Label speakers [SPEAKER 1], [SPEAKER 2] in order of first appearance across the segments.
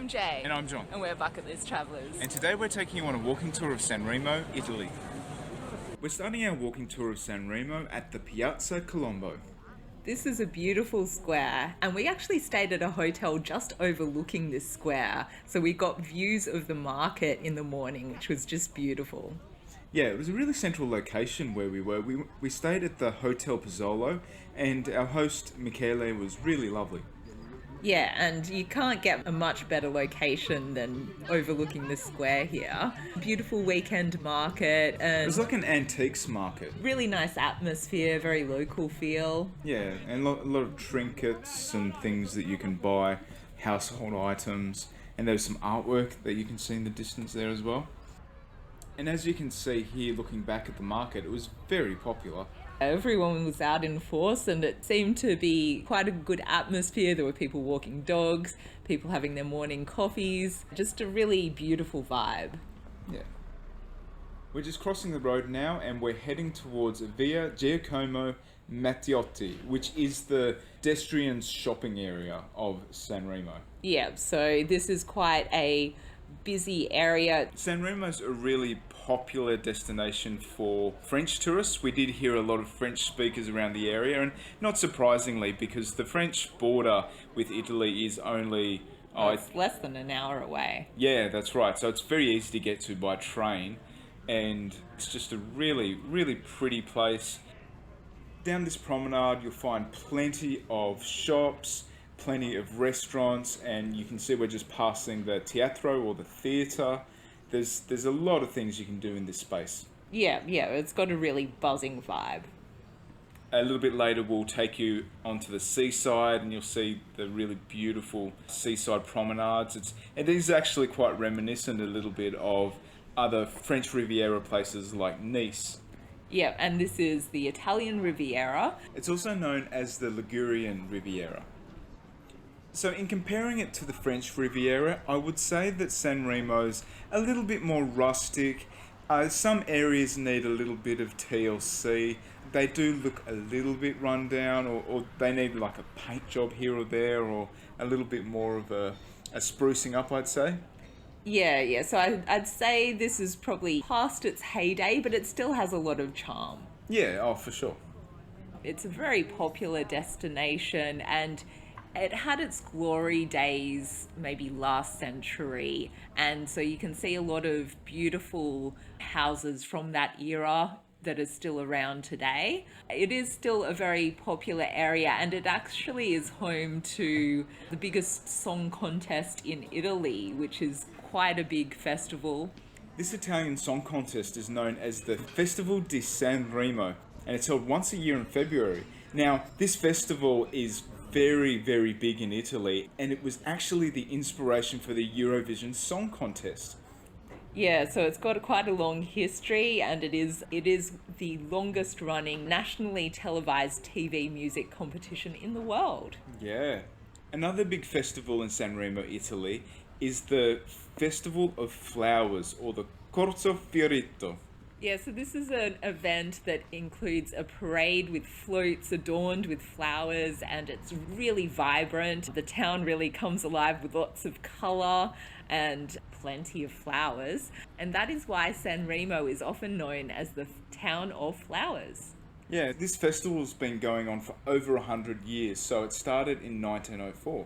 [SPEAKER 1] I'm Jay.
[SPEAKER 2] And I'm John.
[SPEAKER 1] And we're Bucket List Travellers.
[SPEAKER 2] And today we're taking you on a walking tour of San Remo, Italy. We're starting our walking tour of San Remo at the Piazza Colombo.
[SPEAKER 1] This is a beautiful square, and we actually stayed at a hotel just overlooking this square, so we got views of the market in the morning, which was just beautiful.
[SPEAKER 2] Yeah, it was a really central location where we were. We stayed at the Hotel Pozzolo, and our host Michele was really lovely.
[SPEAKER 1] Yeah, and you can't get a much better location than overlooking the square here. Beautiful weekend market, and
[SPEAKER 2] It was like an antiques market.
[SPEAKER 1] really nice atmosphere, very local feel.
[SPEAKER 2] Yeah, and a lot of trinkets and things that you can buy, household items, and there's some artwork that you can see in the distance there as well. And as you can see here, looking back at the market, it was very popular.
[SPEAKER 1] Everyone was out in force, and it seemed to be quite a good atmosphere. There were people walking dogs, people having their morning coffees, just a really beautiful vibe.
[SPEAKER 2] Yeah. We're just crossing the road now, and we're heading towards Via Giacomo Matteotti, which is the pedestrian shopping area of San Remo.
[SPEAKER 1] Yeah, so this is quite a busy area.
[SPEAKER 2] San Remo's a really popular destination for French tourists. We did hear a lot of French speakers around the area, and not surprisingly, because the French border with Italy is only...
[SPEAKER 1] It's less than an hour away.
[SPEAKER 2] Yeah, that's right. So it's very easy to get to by train, and it's just a really, really pretty place. Down this promenade, you'll find plenty of shops, plenty of restaurants, and you can see we're just passing the teatro or the theatre. There's a lot of things you can do in this space.
[SPEAKER 1] Yeah, it's got a really buzzing vibe.
[SPEAKER 2] A little bit later we'll take you onto the seaside, and you'll see the really beautiful seaside promenades. It is actually quite reminiscent a little bit of other French Riviera places like Nice.
[SPEAKER 1] Yeah, and this is the Italian Riviera.
[SPEAKER 2] It's also known as the Ligurian Riviera. So in comparing it to the French Riviera, I would say that San Remo's a little bit more rustic. Some areas need a little bit of TLC. They do look a little bit run down, or they need like a paint job here or there, or a little bit more of a sprucing up, I'd say.
[SPEAKER 1] Yeah, so I'd say this is probably past its heyday, but it still has a lot of charm.
[SPEAKER 2] Yeah, oh, for sure.
[SPEAKER 1] It's a very popular destination, and it had its glory days maybe last century, and so you can see a lot of beautiful houses from that era that are still around today. It is still a very popular area, and it actually is home to the biggest song contest in Italy, which is quite a big festival.
[SPEAKER 2] This Italian song contest is known as the Festival di San Remo, and it's held once a year in February. Now, this festival is very, very big in Italy, and it was actually the inspiration for the Eurovision Song Contest.
[SPEAKER 1] Yeah, so it's got quite a long history, and it is the longest running nationally televised TV music competition in the world.
[SPEAKER 2] Yeah. Another big festival in San Remo, Italy, is the Festival of Flowers, or the Corso Fiorito.
[SPEAKER 1] Yeah, so this is an event that includes a parade with floats adorned with flowers, and it's really vibrant. The town really comes alive with lots of colour and plenty of flowers, and that is why San Remo is often known as the town of flowers.
[SPEAKER 2] Yeah, this festival's been going on for over 100 years, so it started in 1904.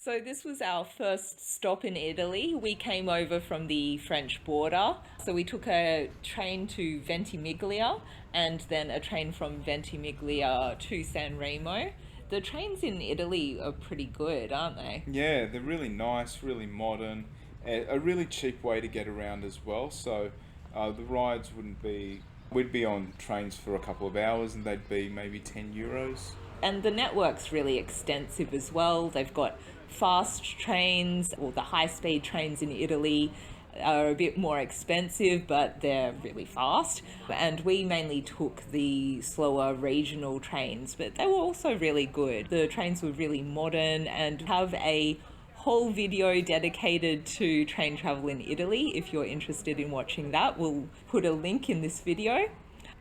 [SPEAKER 1] So this was our first stop in Italy. We came over from the French border. So we took a train to Ventimiglia, and then a train from Ventimiglia to San Remo. The trains in Italy are pretty good, aren't they?
[SPEAKER 2] Yeah, they're really nice, really modern, a really cheap way to get around as well. So the rides we'd be on trains for a couple of hours, and they'd be maybe €10.
[SPEAKER 1] And the network's really extensive as well. They've got fast trains, or the high-speed trains in Italy are a bit more expensive, but they're really fast. And we mainly took the slower regional trains, but they were also really good. The trains were really modern, and have a whole video dedicated to train travel in Italy. If you're interested in watching that, we'll put a link in this video.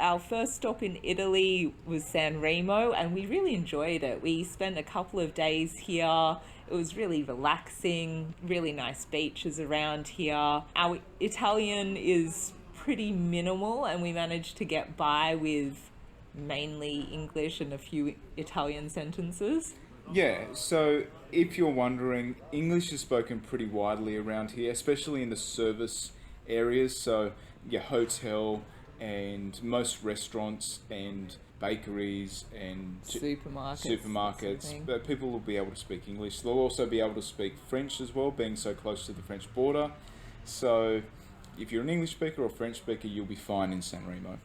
[SPEAKER 1] Our first stop in Italy was San Remo, and we really enjoyed it. We spent a couple of days here It was really relaxing, really nice beaches around here. Our Italian is pretty minimal, and we managed to get by with mainly English and a few Italian sentences.
[SPEAKER 2] Yeah, so if you're wondering, English is spoken pretty widely around here, especially in the service areas. So, your hotel and most restaurants and bakeries and supermarkets. But people will be able to speak English. They'll also be able to speak French as well, being so close to the French border. So, if you're an English speaker or French speaker, you'll be fine in San Remo.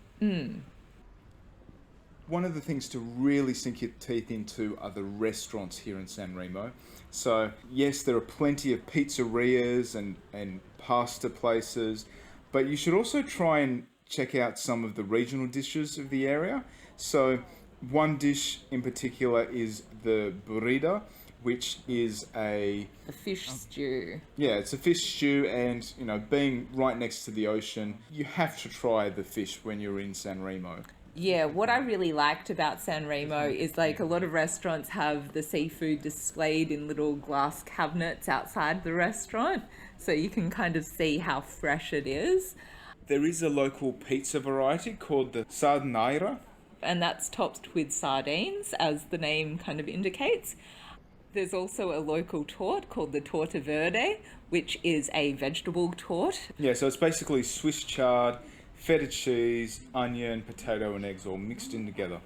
[SPEAKER 2] One of the things to really sink your teeth into are the restaurants here in San Remo. So, yes, there are plenty of pizzerias and pasta places, but you should also try and check out some of the regional dishes of the area. So, one dish in particular is the burrito, which is
[SPEAKER 1] a fish stew.
[SPEAKER 2] Yeah, it's a fish stew, and, being right next to the ocean, you have to try the fish when you're in San Remo.
[SPEAKER 1] Yeah, what I really liked about San Remo is like a lot of restaurants have the seafood displayed in little glass cabinets outside the restaurant, so you can kind of see how fresh it is.
[SPEAKER 2] There is a local pizza variety called the Sardinaira.
[SPEAKER 1] And that's topped with sardines, as the name kind of indicates. There's also a local torte called the Torta Verde, which is a vegetable torte.
[SPEAKER 2] Yeah, so it's basically Swiss chard, feta cheese, onion, potato and eggs all mixed in together.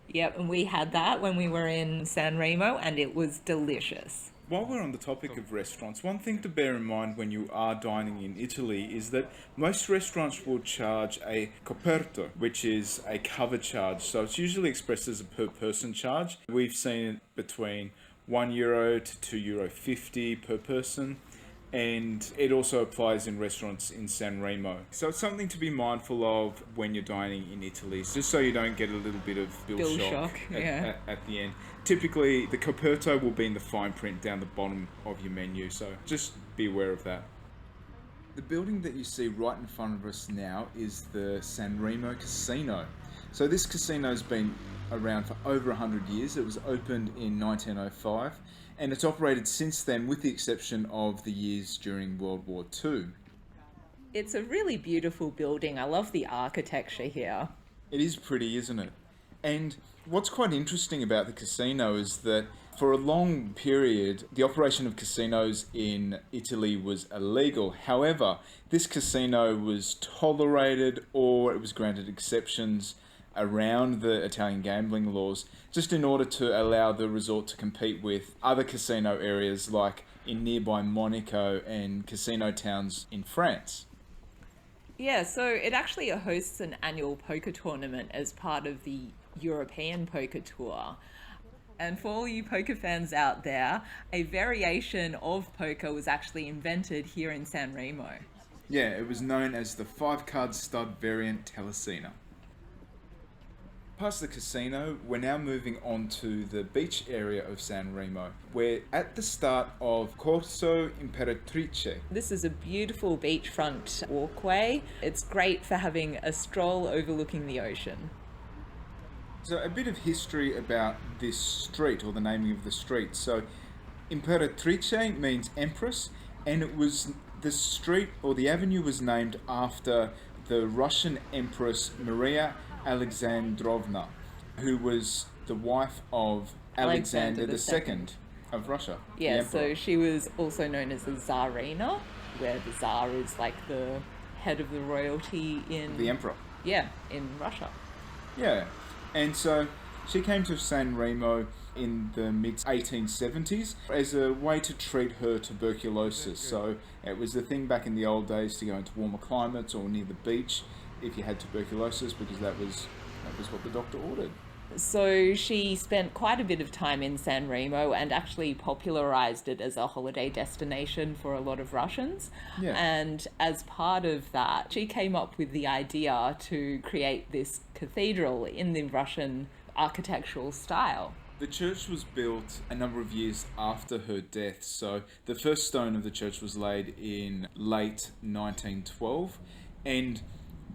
[SPEAKER 1] Yep, and we had that when we were in San Remo, and it was delicious.
[SPEAKER 2] While we're on the topic of restaurants, one thing to bear in mind when you are dining in Italy is that most restaurants will charge a coperto, which is a cover charge. So it's usually expressed as a per person charge. We've seen it between €1 to €2.50 per person. And it also applies in restaurants in San Remo. So it's something to be mindful of when you're dining in Italy, just so you don't get a little bit of bill shock at the end. Typically, the coperto will be in the fine print down the bottom of your menu, so just be aware of that. The building that you see right in front of us now is the San Remo Casino. So this casino's been around for over 100 years. It was opened in 1905. And it's operated since then, with the exception of the years during World War II.
[SPEAKER 1] It's a really beautiful building. I love the architecture here.
[SPEAKER 2] It is pretty, isn't it? And what's quite interesting about the casino is that for a long period, the operation of casinos in Italy was illegal. However, this casino was tolerated, or it was granted exceptions around the Italian gambling laws, just in order to allow the resort to compete with other casino areas like in nearby Monaco and casino towns in France.
[SPEAKER 1] Yeah, so it actually hosts an annual poker tournament as part of the European Poker Tour. And for all you poker fans out there, a variation of poker was actually invented here in San Remo.
[SPEAKER 2] Yeah, it was known as the 5-card stud variant Telesina. Past the casino, we're now moving on to the beach area of San Remo. We're at the start of Corso Imperatrice.
[SPEAKER 1] This is a beautiful beachfront walkway. It's great for having a stroll overlooking the ocean.
[SPEAKER 2] So a bit of history about this street, or the naming of the street. So Imperatrice means empress, and it was the street, or the avenue, was named after the Russian Empress Maria Alexandrovna, who was the wife of Alexander II of Russia.
[SPEAKER 1] Yeah, so she was also known as the Tsarina, where the Tsar is like the head of the royalty in...
[SPEAKER 2] The emperor.
[SPEAKER 1] Yeah, in Russia.
[SPEAKER 2] Yeah, and so she came to San Remo in the mid-1870s as a way to treat her tuberculosis. So it was the thing back in the old days to go into warmer climates or near the beach if you had tuberculosis, because that was what the doctor ordered.
[SPEAKER 1] So she spent quite a bit of time in San Remo and actually popularized it as a holiday destination for a lot of Russians.
[SPEAKER 2] Yeah.
[SPEAKER 1] And as part of that, she came up with the idea to create this cathedral in the Russian architectural style.
[SPEAKER 2] The church was built a number of years after her death, so the first stone of the church was laid in late 1912, and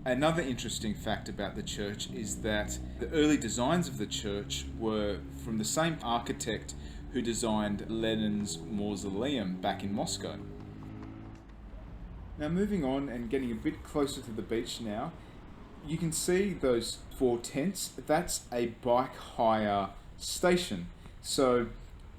[SPEAKER 2] another interesting fact about the church is that the early designs of the church were from the same architect who designed Lenin's mausoleum back in Moscow. Now moving on and getting a bit closer to the beach now, you can see those 4 tents. That's a bike hire station. So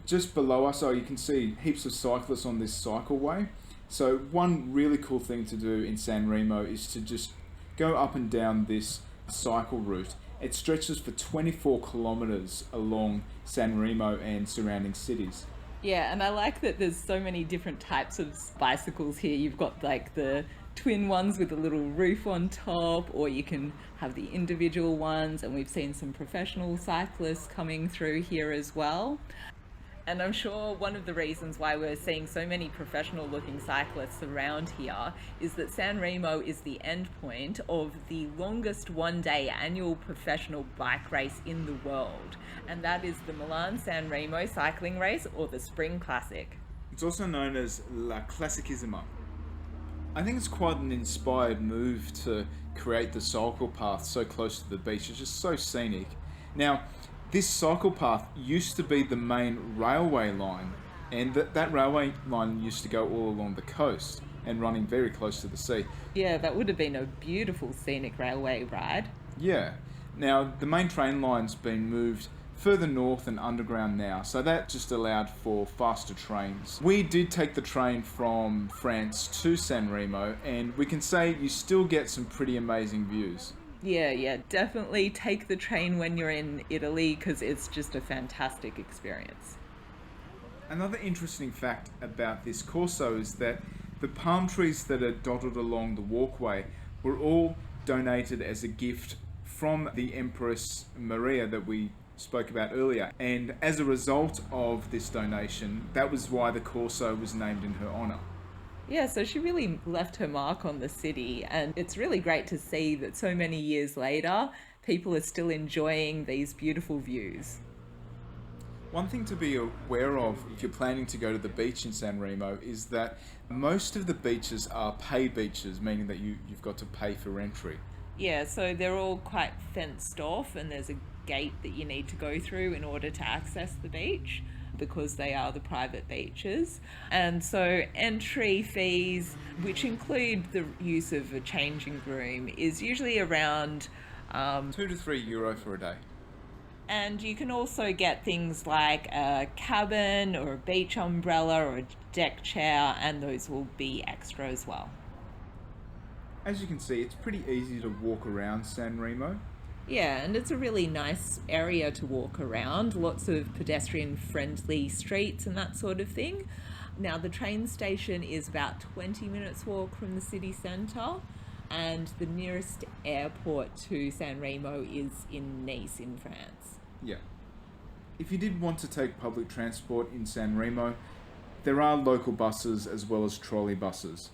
[SPEAKER 2] just below us, you can see heaps of cyclists on this cycleway. So one really cool thing to do in San Remo is to just go up and down this cycle route. It stretches for 24 kilometers along San Remo and surrounding cities.
[SPEAKER 1] Yeah, and I like that there's so many different types of bicycles here. You've got like the twin ones with a little roof on top, or you can have the individual ones, and we've seen some professional cyclists coming through here as well. And I'm sure one of the reasons why we're seeing so many professional looking cyclists around here is that San Remo is the end point of the longest one-day annual professional bike race in the world. And that is the Milan San Remo cycling race, or the Spring Classic.
[SPEAKER 2] It's also known as La Classicissima. I think it's quite an inspired move to create the cycle path so close to the beach. It's just so scenic. Now, this cycle path used to be the main railway line, and that railway line used to go all along the coast and running very close to the sea.
[SPEAKER 1] Yeah, that would have been a beautiful scenic railway ride.
[SPEAKER 2] Yeah. Now, the main train line's been moved further north and underground now, so that just allowed for faster trains. We did take the train from France to San Remo, and we can say you still get some pretty amazing views.
[SPEAKER 1] Yeah, definitely take the train when you're in Italy, because it's just a fantastic experience.
[SPEAKER 2] Another interesting fact about this Corso is that the palm trees that are dotted along the walkway were all donated as a gift from the Empress Maria that we spoke about earlier. And as a result of this donation, that was why the Corso was named in her honour.
[SPEAKER 1] Yeah, so she really left her mark on the city, and it's really great to see that so many years later, people are still enjoying these beautiful views.
[SPEAKER 2] One thing to be aware of if you're planning to go to the beach in San Remo is that most of the beaches are pay beaches, meaning that you've got to pay for entry.
[SPEAKER 1] Yeah, so they're all quite fenced off, and there's a gate that you need to go through in order to access the beach, because they are the private beaches. And so entry fees, which include the use of a changing room, is usually around
[SPEAKER 2] €2 to €3 for a day.
[SPEAKER 1] And you can also get things like a cabin or a beach umbrella or a deck chair, and those will be extra as well.
[SPEAKER 2] As you can see, it's pretty easy to walk around San Remo.
[SPEAKER 1] Yeah, and it's a really nice area to walk around. Lots of pedestrian-friendly streets and that sort of thing. Now, the train station is about 20 minutes walk from the city centre, and the nearest airport to San Remo is in Nice in France.
[SPEAKER 2] Yeah. If you did want to take public transport in San Remo, there are local buses as well as trolley buses.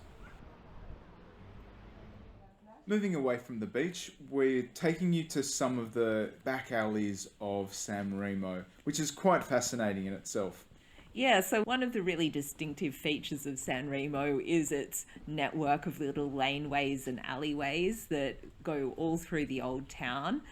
[SPEAKER 2] Moving away from the beach, we're taking you to some of the back alleys of San Remo, which is quite fascinating in itself.
[SPEAKER 1] Yeah, so one of the really distinctive features of San Remo is its network of little laneways and alleyways that go all through the old town.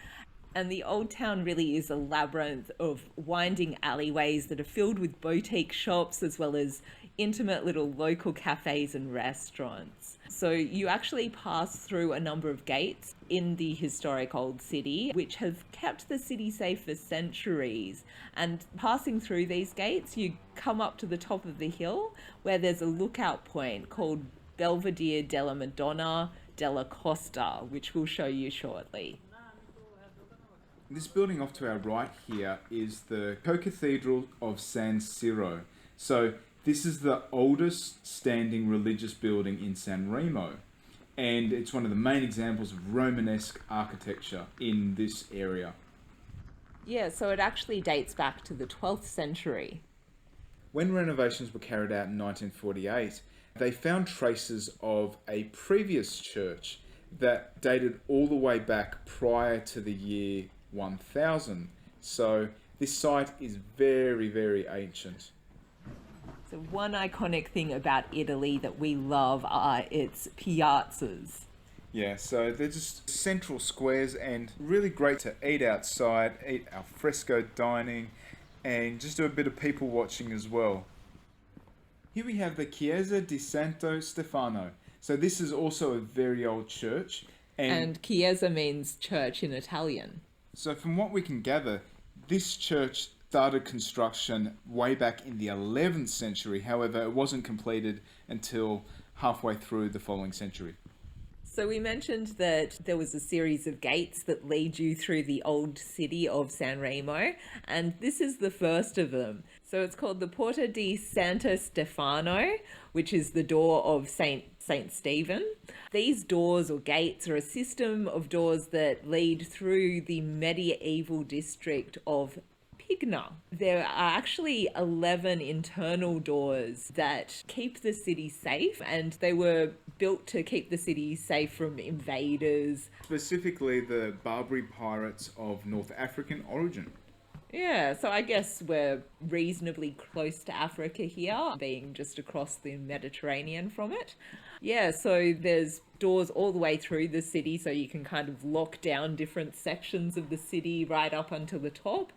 [SPEAKER 1] And the old town really is a labyrinth of winding alleyways that are filled with boutique shops as well as intimate little local cafes and restaurants. So you actually pass through a number of gates in the historic old city, which have kept the city safe for centuries. And passing through these gates, you come up to the top of the hill where there's a lookout point called Belvedere della Madonna della Costa, which we'll show you shortly.
[SPEAKER 2] This building off to our right here is the Co-Cathedral of San Siro. So this is the oldest standing religious building in San Remo, and it's one of the main examples of Romanesque architecture in this area.
[SPEAKER 1] Yeah, so it actually dates back to the 12th century.
[SPEAKER 2] When renovations were carried out in 1948, they found traces of a previous church that dated all the way back prior to the year 1000. So this site is very, very ancient.
[SPEAKER 1] So one iconic thing about Italy that we love are its piazzas.
[SPEAKER 2] Yeah, so they're just central squares and really great to eat outside, eat al fresco dining, and just do a bit of people watching as well. Here we have the Chiesa di Santo Stefano. So this is also a very old church.
[SPEAKER 1] And Chiesa means church in Italian.
[SPEAKER 2] So from what we can gather, this church started construction way back in the 11th century. However, it wasn't completed until halfway through the following century.
[SPEAKER 1] So we mentioned that there was a series of gates that lead you through the old city of San Remo, and this is the first of them. So it's called the Porta di Santo Stefano, which is the door of Saint Stephen. These doors or gates are a system of doors that lead through the medieval district of Pigna. There are actually 11 internal doors that keep the city safe, and they were built to keep the city safe from invaders.
[SPEAKER 2] Specifically the Barbary pirates of North African origin.
[SPEAKER 1] Yeah, so I guess we're reasonably close to Africa here, being just across the Mediterranean from it. Yeah, so there's doors all the way through the city, so you can kind of lock down different sections of the city right up until the top.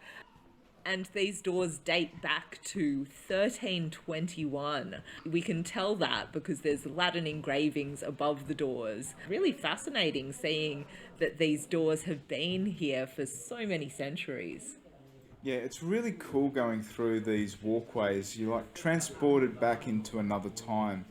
[SPEAKER 1] And these doors date back to 1321. We can tell that because there's Latin engravings above the doors. Really fascinating seeing that these doors have been here for so many centuries.
[SPEAKER 2] Yeah, it's really cool going through these walkways. You're like transported back into another time.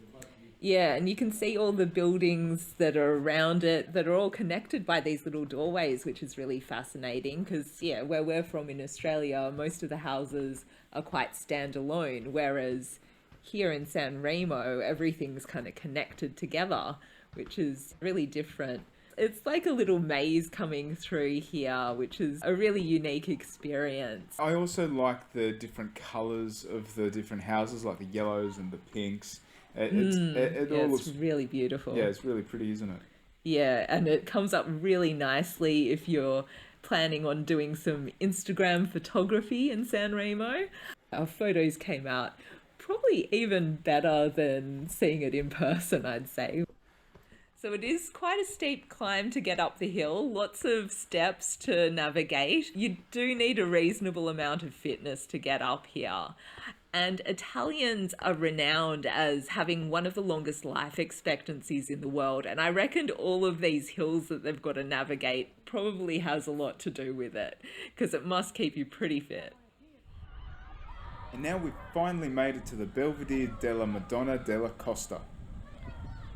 [SPEAKER 1] Yeah, and you can see all the buildings that are around it that are all connected by these little doorways, which is really fascinating because, yeah, where we're from in Australia, most of the houses are quite standalone, whereas here in San Remo, everything's kind of connected together, which is really different. It's like a little maze coming through here, which is a really unique experience.
[SPEAKER 2] I also like the different colours of the different houses, like the yellows and the pinks.
[SPEAKER 1] It's really beautiful.
[SPEAKER 2] Yeah, it's really pretty, isn't it?
[SPEAKER 1] Yeah, and it comes up really nicely if you're planning on doing some Instagram photography in San Remo. Our photos came out probably even better than seeing it in person, I'd say. So it is quite a steep climb to get up the hill, lots of steps to navigate. You do need a reasonable amount of fitness to get up here. And Italians are renowned as having one of the longest life expectancies in the world. And I reckon all of these hills that they've got to navigate probably has a lot to do with it, because it must keep you pretty fit.
[SPEAKER 2] And now we've finally made it to the Belvedere della Madonna della Costa.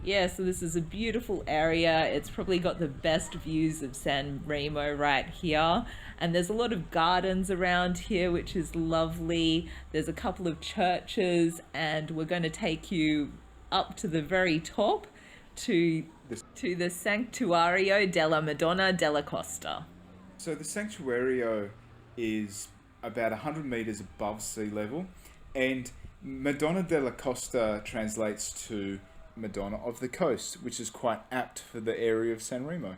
[SPEAKER 1] Yeah, so this is a beautiful area. It's probably got the best views of San Remo right here. And there's a lot of gardens around here, which is lovely. There's a couple of churches, and we're going to take you up to the very top to the Santuario della Madonna della Costa.
[SPEAKER 2] So the Sanctuario is about 100 metres above sea level, and Madonna della Costa translates to Madonna of the Coast, which is quite apt for the area of San Remo.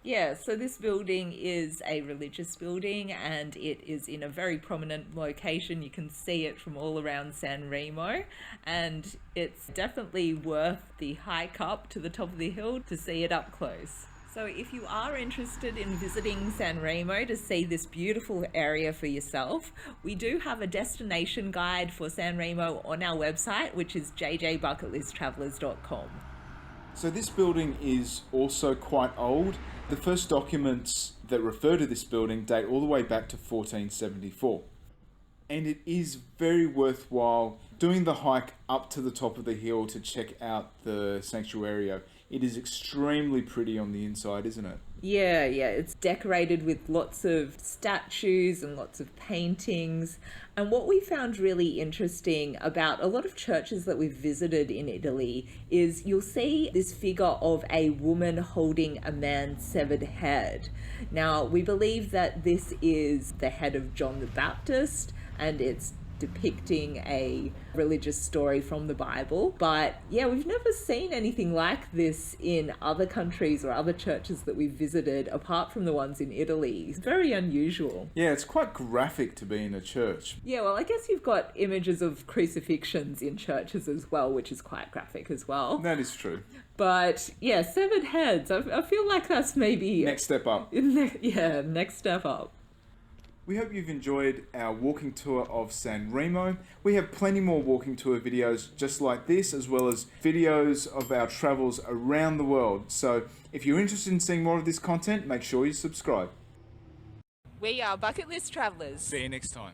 [SPEAKER 1] Yeah, so this building is a religious building and it is in a very prominent location. You can see it from all around San Remo, and it's definitely worth the hike up to the top of the hill to see it up close. So if you are interested in visiting San Remo to see this beautiful area for yourself, we do have a destination guide for San Remo on our website, which is jjbucketlisttravelers.com.
[SPEAKER 2] So this building is also quite old. The first documents that refer to this building date all the way back to 1474. And it is very worthwhile doing the hike up to the top of the hill to check out the Sanctuario. It is extremely pretty on the inside, isn't it?
[SPEAKER 1] Yeah, it's decorated with lots of statues and lots of paintings. And what we found really interesting about a lot of churches that we've visited in Italy is you'll see this figure of a woman holding a man's severed head. Now, we believe that this is the head of John the Baptist, and it's depicting a religious story from the Bible. But yeah, we've never seen anything like this in other countries or other churches that we've visited apart from the ones in Italy. It's very unusual.
[SPEAKER 2] Yeah, it's quite graphic to be in a church.
[SPEAKER 1] Yeah, well, I guess you've got images of crucifixions in churches as well, which is quite graphic as well.
[SPEAKER 2] That is true.
[SPEAKER 1] But yeah, severed heads. I feel like that's maybe
[SPEAKER 2] Next step up.
[SPEAKER 1] Yeah, next step up.
[SPEAKER 2] We hope you've enjoyed our walking tour of San Remo. We have plenty more walking tour videos just like this, as well as videos of our travels around the world. So if you're interested in seeing more of this content, make sure you subscribe.
[SPEAKER 1] We are Bucket List Travellers.
[SPEAKER 2] See you next time.